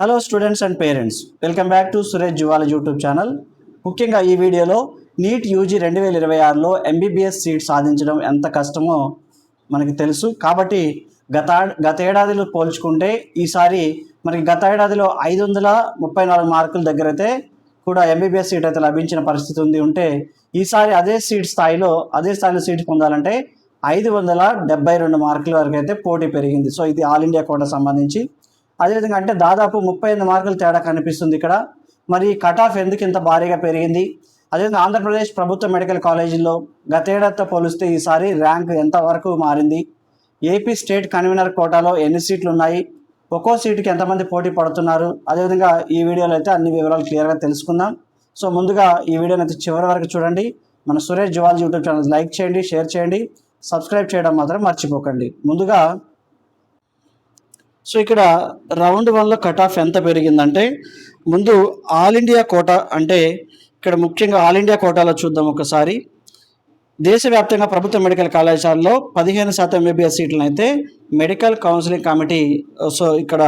Hello students and parents, welcome back to Suresh zoology YouTube channel. ముఖ్యంగా ఈ వీడియోలో neat UG 2026లో ఎంబీబీఎస్ సీట్ సాధించడం ఎంత కష్టమో మనకి తెలుసు. కాబట్టి గత ఏడాదిలో పోల్చుకుంటే ఈసారి మనకి గత ఏడాదిలో 534 మార్కుల దగ్గర అయితే కూడా ఎంబీబీఎస్ సీట్ అయితే లభించిన పరిస్థితి ఉంటే ఈసారి అదే స్థాయిలో సీట్ పొందాలంటే 572 మార్కుల వరకు అయితే పోటీ పెరిగింది. సో ఇది ఆల్ ఇండియా కోటా సంబంధించి. అదేవిధంగా అంటే దాదాపు 38 మార్కులు తేడా కనిపిస్తుంది ఇక్కడ. మరి కట్ ఆఫ్ ఎందుకు ఇంత భారీగా పెరిగింది? అదేవిధంగా ఆంధ్రప్రదేశ్ ప్రభుత్వ మెడికల్ కాలేజీల్లో గతేడాదితో పోలిస్తే ఈసారి ర్యాంక్ ఎంతవరకు మారింది? ఏపీ స్టేట్ కన్వీనర్ కోటాలో ఎన్ని సీట్లు ఉన్నాయి? ఒక్కో సీటుకి ఎంతమంది పోటీ పడుతున్నారు? అదేవిధంగా ఈ వీడియోలో అయితే అన్ని వివరాలు క్లియర్గా తెలుసుకుందాం. సో ముందుగా ఈ వీడియోని అయితే చివరి వరకు చూడండి. మన Suresh zoology YouTube channel like చేయండి, షేర్ చేయండి, సబ్స్క్రైబ్ చేయడం మాత్రం మర్చిపోకండి. ముందుగా సో ఇక్కడ రౌండ్ 1లో కట్ ఆఫ్ ఎంత పెరిగిందంటే, ముందు ఆల్ ఇండియా కోటా అంటే ఇక్కడ ముఖ్యంగా ఆల్ ఇండియా కోటాలో చూద్దాం ఒకసారి. దేశవ్యాప్తంగా ప్రభుత్వ మెడికల్ కళాశాలలో 15% ఎంబీబీఎస్ సీట్లను అయితే మెడికల్ కౌన్సిలింగ్ కమిటీ సో ఇక్కడ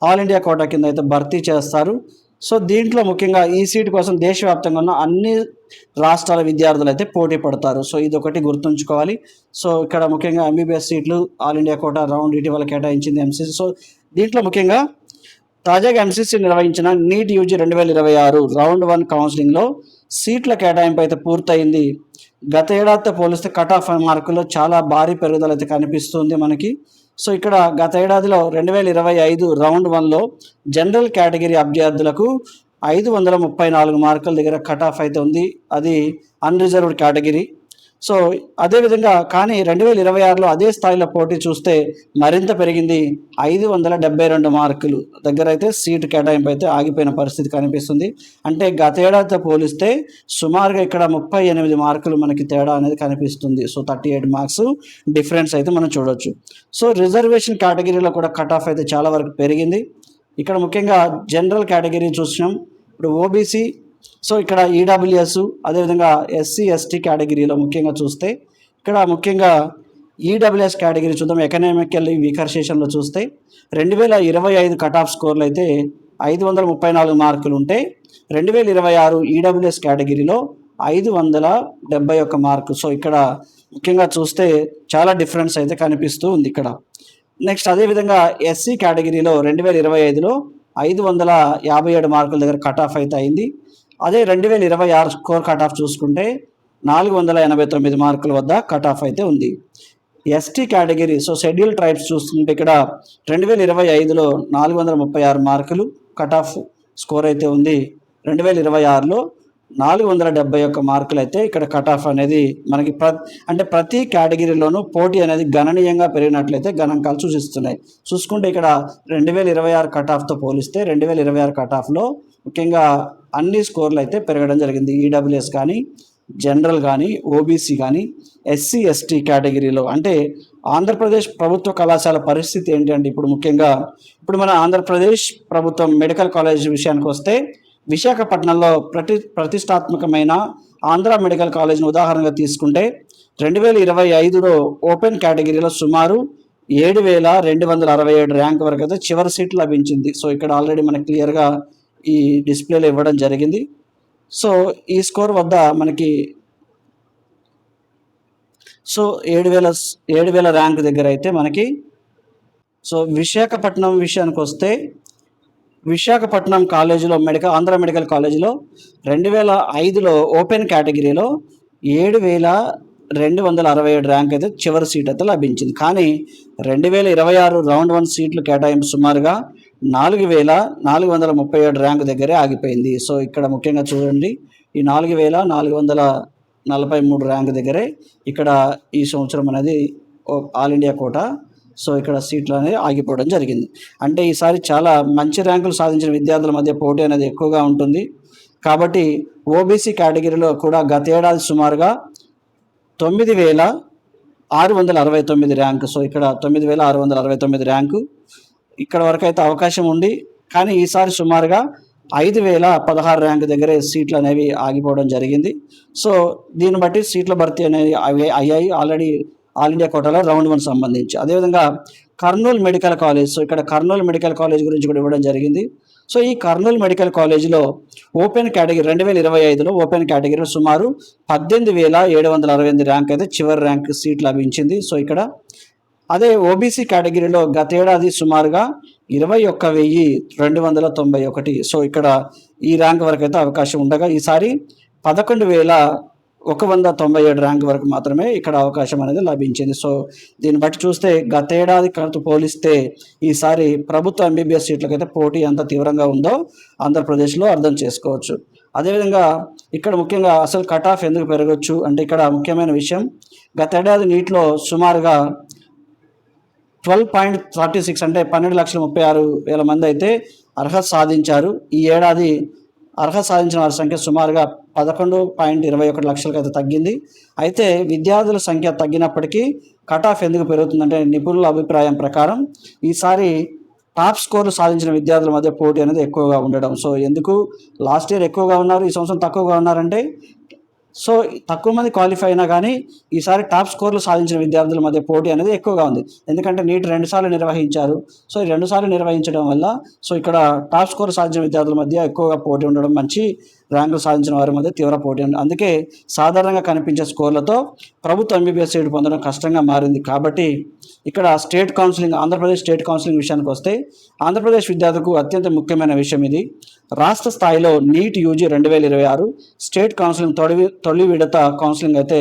ఆల్ ఇండియా కోటా కింద అయితే భర్తీ చేస్తారు. సో దీంట్లో ముఖ్యంగా ఈ సీటు కోసం దేశవ్యాప్తంగా ఉన్న అన్ని రాష్ట్రాల విద్యార్థులు అయితే పోటీ పడతారు. సో ఇది ఒకటి గుర్తుంచుకోవాలి. సో ఇక్కడ ముఖ్యంగా ఎంబీబీఎస్ సీట్లు ఆల్ ఇండియా కోటా రౌండ్ ఇటీవల కేటాయించింది ఎంసీసీ. సో దీంట్లో ముఖ్యంగా తాజాగా ఎంసీసీ నిర్వహించిన నీట్ యూజీ 2026 రౌండ్ 1 కౌన్సిలింగ్లో సీట్ల కేటాయింపు అయితే పూర్తయింది. గత ఏడాదితో పోలిస్తే కట్ ఆఫ్ మార్కుల్లో చాలా భారీ పెరుగుదల అయితే కనిపిస్తుంది మనకి. సో ఇక్కడ గత ఏడాదిలో 2025 రౌండ్ 1లో జనరల్ కేటగిరీ అభ్యర్థులకు 534 మార్కుల దగ్గర కట్ ఆఫ్ అయితే ఉంది. అది అన్రిజర్వ్డ్ కేటగిరీ. సో అదేవిధంగా కానీ 2026లో అదే స్థాయిలో పోటీ చూస్తే మరింత పెరిగింది. 572 మార్కులు దగ్గర అయితే సీటు కేటాయింపు అయితే ఆగిపోయిన పరిస్థితి కనిపిస్తుంది. అంటే గత ఏడాదితో పోలిస్తే సుమారుగా ఇక్కడ 38 మార్కులు మనకి తేడా అనేది కనిపిస్తుంది. సో 38 మార్క్స్ డిఫరెన్స్ అయితే మనం చూడవచ్చు. సో రిజర్వేషన్ కేటగిరీలో కూడా కట్ ఆఫ్ అయితే చాలా వరకు పెరిగింది. ఇక్కడ ముఖ్యంగా జనరల్ కేటగిరీ చూసినాం. ఇప్పుడు ఓబీసీ, సో ఇక్కడ ఈడబ్ల్యూఎస్, అదేవిధంగా ఎస్సీ ఎస్టీ కేటగిరీలో ముఖ్యంగా చూస్తే ఇక్కడ ముఖ్యంగా ఈడబ్ల్యూఎస్ కేటగిరీ చూద్దాం. ఎకనామికల్లీ వీకర్ సెషన్లో చూస్తే 2025 కట్ ఆఫ్ స్కోర్లు అయితే 534 మార్కులు ఉంటే 2026 ఈడబ్ల్యూఎస్ కేటగిరీలో 571 మార్కు. సో ఇక్కడ ముఖ్యంగా చూస్తే చాలా డిఫరెన్స్ అయితే కనిపిస్తూ ఉంది ఇక్కడ. నెక్స్ట్ అదేవిధంగా ఎస్సీ కేటగిరీలో 2025లో 557 మార్కుల దగ్గర కట్ ఆఫ్ అయితే అయింది. అదే 2026 స్కోర్ కట్ ఆఫ్ చూసుకుంటే 489 మార్కుల వద్ద కట్ ఆఫ్ అయితే ఉంది. ST category, so schedule tribes చూసుకుంటే ఇక్కడ 2025లో 436 మార్కులు కట్ ఆఫ్ స్కోర్ అయితే ఉంది. 2026లో 471 మార్కులు అయితే ఇక్కడ కట్ ఆఫ్ అనేది మనకి ప్రతి కేటగిరీలోనూ పోటీ అనేది గణనీయంగా పెరిగినట్లయితే గణాంకాలు సూచిస్తున్నాయి. చూసుకుంటే ఇక్కడ 2026 కట్ ఆఫ్తో పోలిస్తే 2026 కట్ ఆఫ్లో ముఖ్యంగా అన్ని స్కోర్లు అయితే పెరగడం జరిగింది. ఈడబ్ల్యూఎస్ కానీ, జనరల్ కానీ, ఓబీసీ కానీ, ఎస్సీ ఎస్టీ కేటగిరీలో. అంటే ఆంధ్రప్రదేశ్ ప్రభుత్వ కళాశాల పరిస్థితి ఏంటంటే ఇప్పుడు మన ఆంధ్రప్రదేశ్ ప్రభుత్వం మెడికల్ కాలేజ్ విషయానికి వస్తే విశాఖపట్నంలో ప్రతిష్టాత్మకమైన ఆంధ్ర మెడికల్ కాలేజ్ను ఉదాహరణగా తీసుకుంటే 2025లో ఓపెన్ కేటగిరీలో సుమారు 7267 ర్యాంక్ వరకు అయితే చివరి సీట్లు లభించింది. సో ఇక్కడ ఆల్రెడీ మనకి క్లియర్గా ఈ డిస్ప్లేలో ఇవ్వడం జరిగింది. సో ఈ స్కోర్ వద్ద మనకి 7000 ర్యాంక్ దగ్గర అయితే మనకి. సో విశాఖపట్నం విషయానికి వస్తే విశాఖపట్నం కాలేజీలో ఆంధ్ర మెడికల్ కాలేజీలో 2005లో ఓపెన్ కేటగిరీలో 7267 ర్యాంక్ అయితే చివరి సీట్ అయితే లభించింది. కానీ 2026 రౌండ్ 1 సీట్లు కేటాయింపు సుమారుగా 4437 ర్యాంక్ దగ్గరే ఆగిపోయింది. సో ఇక్కడ ముఖ్యంగా చూడండి, ఈ 4443 ర్యాంక్ దగ్గరే ఇక్కడ ఈ సంవత్సరం అనేది ఆల్ ఇండియా కోటా సో ఇక్కడ సీట్లు అనేది ఆగిపోవడం జరిగింది. అంటే ఈసారి చాలా మంచి ర్యాంకులు సాధించిన విద్యార్థుల మధ్య పోటీ అనేది ఎక్కువగా ఉంటుంది. కాబట్టి ఓబీసీ కేటగిరీలో కూడా గత ఏడాది సుమారుగా 9669 ర్యాంకు. సో ఇక్కడ 9669 ర్యాంకు ఇక్కడ వరకు అయితే అవకాశం ఉంది. కానీ ఈసారి సుమారుగా 5016 ర్యాంకు దగ్గరే సీట్లు అనేవి ఆగిపోవడం జరిగింది. సో దీన్ని బట్టి సీట్ల భర్తీ అనేవి అయ్యాయి ఆల్రెడీ ఆల్ ఇండియా కోటాలో రౌండ్ 1 సంబంధించి. అదేవిధంగా కర్నూలు మెడికల్ కాలేజ్, సో ఇక్కడ కర్నూలు మెడికల్ కాలేజ్ గురించి కూడా ఇవ్వడం జరిగింది. సో ఈ కర్నూలు మెడికల్ కాలేజీలో ఓపెన్ కేటగిరీ 2025లో ఓపెన్ కేటగిరీలో సుమారు 18,768 ర్యాంక్ అయితే చివరి ర్యాంక్ సీట్ లభించింది. సో ఇక్కడ అదే ఓబీసీ కేటగిరీలో గత ఏడాది సుమారుగా 21,291. సో ఇక్కడ ఈ ర్యాంక్ వరకు అయితే అవకాశం ఉండగా ఈసారి 11,197 ర్యాంక్ వరకు మాత్రమే ఇక్కడ అవకాశం అనేది లభించింది. సో దీన్ని బట్టి చూస్తే గత ఏడాది పోలిస్తే ఈసారి ప్రభుత్వ ఎంబీబీఎస్ సీట్లకైతే పోటీ ఎంత తీవ్రంగా ఉందో ఆంధ్రప్రదేశ్లో అర్థం చేసుకోవచ్చు. అదేవిధంగా ఇక్కడ ముఖ్యంగా అసలు కట్ ఆఫ్ ఎందుకు పెరగచ్చు అంటే ఇక్కడ ముఖ్యమైన విషయం, గత ఏడాది నీటిలో సుమారుగా 12.36 అంటే 12,36,000 మంది అయితే అర్హత సాధించారు. ఈ ఏడాది అర్హత సాధించిన వారి సంఖ్య సుమారుగా 11.21 లక్షలకు అయితే తగ్గింది. అయితే విద్యార్థుల సంఖ్య తగ్గినప్పటికీ కట్ ఆఫ్ ఎందుకు పెరుగుతుందంటే నిపుణుల అభిప్రాయం ప్రకారం ఈసారి టాప్ స్కోర్లు సాధించిన విద్యార్థుల మధ్య పోటీ అనేది ఎక్కువగా ఉండడం. సో ఎందుకు లాస్ట్ ఇయర్ ఎక్కువగా ఉన్నారు, ఈ సంవత్సరం తక్కువగా ఉన్నారంటే సో తక్కువ మంది క్వాలిఫై అయినా కానీ ఈసారి టాప్ స్కోర్లు సాధించిన విద్యార్థుల మధ్య పోటీ అనేది ఎక్కువగా ఉంది. ఎందుకంటే నీట్ 2 సార్లు నిర్వహించారు. సో ఈ 2 సార్లు నిర్వహించడం వల్ల సో ఇక్కడ టాప్ స్కోర్ సాధించిన విద్యార్థుల మధ్య ఎక్కువగా పోటీ ఉండడం, మంచి ర్యాంకులు సాధించిన వారి మధ్య తీవ్ర పోటీ ఉంది. అందుకే సాధారణంగా కనిపించే స్కోర్లతో ప్రభుత్వ ఎంబీబీఎస్ సీటు పొందడం కష్టంగా మారింది. కాబట్టి ఇక్కడ state counselling, Andhra Pradesh state counselling విషయానికి వస్తే ఆంధ్రప్రదేశ్ విద్యార్థులకు అత్యంత ముఖ్యమైన విషయం ఇది. రాష్ట్ర స్థాయిలో నీట్ యూజీ 2026 స్టేట్ కౌన్సిలింగ్ తొలి విడత కౌన్సిలింగ్ అయితే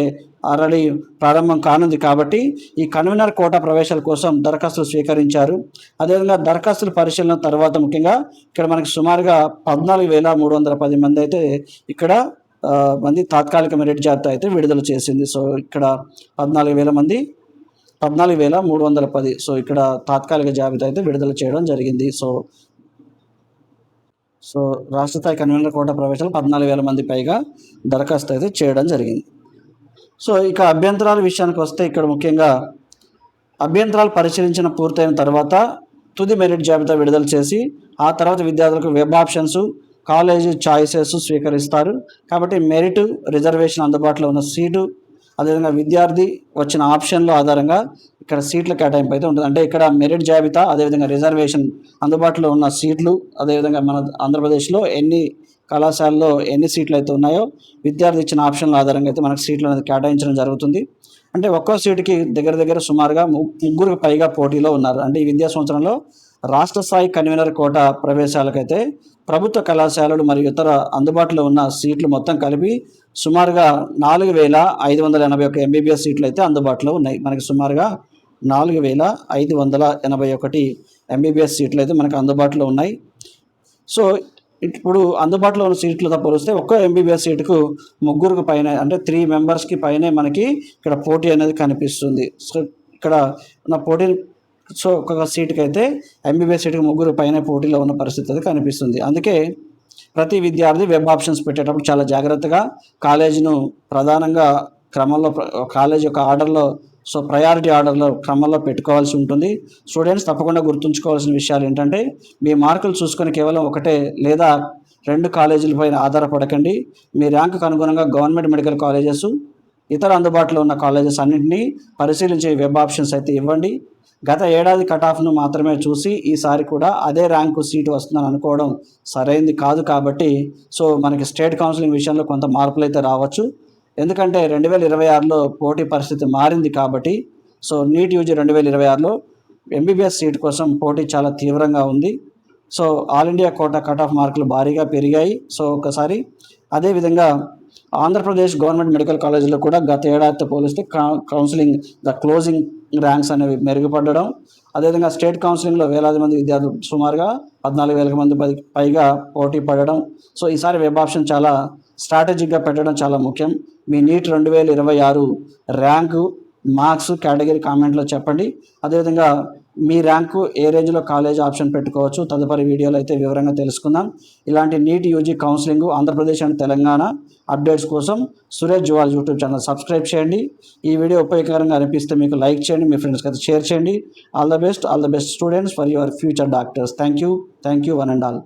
ఆల్రెడీ ప్రారంభం కానుంది. కాబట్టి ఈ కన్వీనర్ కోటా ప్రవేశాల కోసం దరఖాస్తులు స్వీకరించారు. అదేవిధంగా దరఖాస్తుల పరిశీలన తర్వాత ముఖ్యంగా ఇక్కడ మనకి సుమారుగా 14,310 మంది అయితే ఇక్కడ తాత్కాలిక మెరిట్ జాబితా అయితే విడుదల చేసింది. సో ఇక్కడ 14,310 సో ఇక్కడ తాత్కాలిక జాబితా అయితే విడుదల చేయడం జరిగింది. సో రాష్ట్ర స్థాయి కన్వీనర్ కోటా ప్రవేశాలు 14,000 మంది పైగా దరఖాస్తు అయితే చేయడం జరిగింది. సో ఇక అభ్యంతరాల విషయానికి వస్తే ఇక్కడ ముఖ్యంగా అభ్యంతరాలు పరిశీలించిన పూర్తయిన తర్వాత తుది మెరిట్ జాబితా విడుదల చేసి ఆ తర్వాత విద్యార్థులకు వెబ్ ఆప్షన్స్, కాలేజీ చాయిసెస్ స్వీకరిస్తారు. కాబట్టి మెరిట్, రిజర్వేషన్, అందుబాటులో ఉన్న సీటు, అదేవిధంగా విద్యార్థి వచ్చిన ఆప్షన్ల ఆధారంగా ఇక్కడ సీట్ల కేటాయింపు అయితే ఉంటుంది. అంటే ఇక్కడ మెరిట్ జాబితా, అదేవిధంగా రిజర్వేషన్, అందుబాటులో ఉన్న సీట్లు, అదేవిధంగా మన ఆంధ్రప్రదేశ్లో ఎన్ని కళాశాలలో ఎన్ని సీట్లు అయితే ఉన్నాయో విద్యార్థి ఇచ్చిన ఆప్షన్ల ఆధారంగా అయితే మనకు సీట్లు అనేది కేటాయించడం జరుగుతుంది. అంటే ఒక్కో సీటుకి దగ్గర సుమారుగా 3 పైగా పోటీలో ఉన్నారు. అంటే ఈ విద్యా సంవత్సరంలో రాష్ట్ర స్థాయి కన్వీనర్ కోటా ప్రవేశాలకైతే ప్రభుత్వ కళాశాలలు మరియు ఇతర అందుబాటులో ఉన్న సీట్లు మొత్తం కలిపి సుమారుగా 4,581 ఎంబీబీఎస్ సీట్లు అయితే అందుబాటులో ఉన్నాయి. మనకి సుమారుగా 4,581 ఎంబీబీఎస్ సీట్లు అయితే మనకు అందుబాటులో ఉన్నాయి. సో ఇప్పుడు అందుబాటులో ఉన్న సీట్లతో పోలిస్తే ఒక్క ఎంబీబీఎస్ సీటుకు 3 పైన అంటే 3 మెంబర్స్కి పైనే మనకి ఇక్కడ పోటీ అనేది కనిపిస్తుంది. సో ఇక్కడ ఉన్న పోటీ సో ఒక్కొక్క సీటుకి అయితే ఎంబీబీఎస్ సీటుకి 3 పైన పోటీలో ఉన్న పరిస్థితి అయితే కనిపిస్తుంది. అందుకే ప్రతి విద్యార్థి వెబ్ ఆప్షన్స్ పెట్టేటప్పుడు చాలా జాగ్రత్తగా కాలేజీను ప్రధానంగా క్రమంలో కాలేజ్ యొక్క ఆర్డర్లో సో ప్రయారిటీ ఆర్డర్లో క్రమంలో పెట్టుకోవాల్సి ఉంటుంది. స్టూడెంట్స్ తప్పకుండా గుర్తుంచుకోవాల్సిన విషయాలు ఏంటంటే మీ మార్కులు చూసుకొని కేవలం 1 లేదా 2 కాలేజీలపైన ఆధారపడకండి. మీ ర్యాంకుకు అనుగుణంగా గవర్నమెంట్ మెడికల్ కాలేజెస్, ఇతర అందుబాటులో ఉన్న కాలేజెస్ అన్నింటినీ పరిశీలించే వెబ్ ఆప్షన్స్ అయితే ఇవ్వండి. గత ఏడాది కట్ ఆఫ్ను మాత్రమే చూసి ఈసారి కూడా అదే ర్యాంకు సీటు వస్తుందని అనుకోవడం సరైంది కాదు. కాబట్టి సో మనకి స్టేట్ కౌన్సిలింగ్ విషయంలో కొంత మార్పులు అయితే రావచ్చు. ఎందుకంటే 2026లో పోటీ పరిస్థితి మారింది. కాబట్టి సో నీట్ యూజీ 2026లో ఎంబీబీఎస్ సీట్ కోసం పోటీ చాలా తీవ్రంగా ఉంది. So all India quota cut off మార్కులు భారీగా పెరిగాయి. సో ఒకసారి అదేవిధంగా ఆంధ్రప్రదేశ్ గవర్నమెంట్ మెడికల్ కాలేజీలో కూడా గత ఏడాదితో పోలిస్తే కౌన్సిలింగ్ క్లోజింగ్ ర్యాంక్స్ అనేవి మెరుగుపడడం, అదేవిధంగా స్టేట్ కౌన్సిలింగ్లో వేలాది మంది విద్యార్థులు సుమారుగా 14,000 మంది పైగా పోటీ పడడం. సో ఈసారి వెబ్ ఆప్షన్ చాలా స్ట్రాటజిక్గా పెట్టడం చాలా ముఖ్యం. మీ నీట్ 2026 ర్యాంకు, మార్క్స్, కేటగిరీ కామెంట్లో చెప్పండి. అదేవిధంగా మీ ర్యాంకు ఏ రేంజ్లో కాలేజ్ ఆప్షన్ పెట్టుకోవచ్చు తదుపరి వీడియోలో అయితే వివరంగా తెలుసుకుందాం. ఇలాంటి NEET UG counselling Andhra Pradesh and Telangana updates కోసం సురేష్ జువాల్ యూట్యూబ్ ఛానల్ సబ్స్క్రైబ్ చేయండి. ఈ వీడియో ఉపయోగకరంగా అనిపిస్తే మీకు లైక్ చేయండి, మీ ఫ్రెండ్స్కి అయితే షేర్ చేయండి. All the best students for your future doctors. Thank you one and all.